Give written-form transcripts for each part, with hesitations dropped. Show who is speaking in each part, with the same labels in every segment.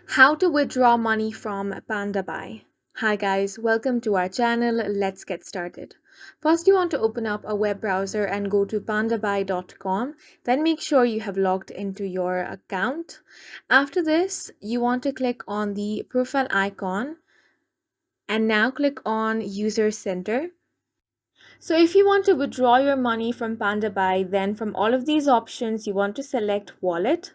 Speaker 1: How to withdraw money from Pandabuy. Hi guys, welcome to our channel. Let's get started. First, you want to open up a web browser and go to pandabuy.com. Then make sure you have logged into your account. After this, you want to click on the profile icon and now click on User Center. So if you want to withdraw your money from Pandabuy, then from all of these options, you want to select Wallet.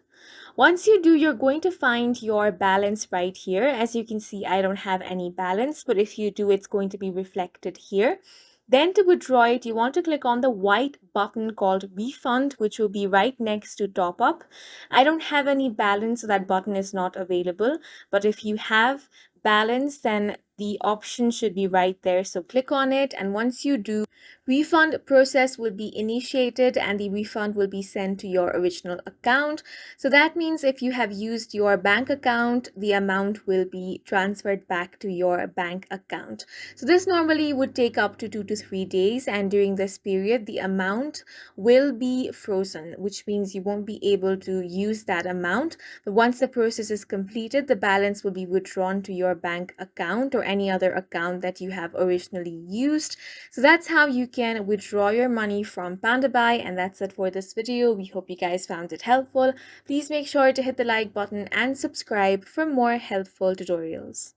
Speaker 1: Once you do, you're going to find your balance right here. As you can see, I don't have any balance, but if you do, it's going to be reflected here. Then to withdraw it, you want to click on the white button called refund, which will be right next to top up. I don't have any balance, so that button is not available. But if you have balance, then the option should be right there. So click on it. And once you do, refund process will be initiated and the refund will be sent to your original account. So that means if you have used your bank account, the amount will be transferred back to your bank account. So this normally would take up to 2 to 3 days, and during this period, the amount will be frozen, which means you won't be able to use that amount. But once the process is completed, the balance will be withdrawn to your bank account or any other account that you have originally used. So that's how you can withdraw your money from Pandabuy, and that's it for this video. We hope you guys found it helpful. Please make sure to hit the like button and subscribe for more helpful tutorials.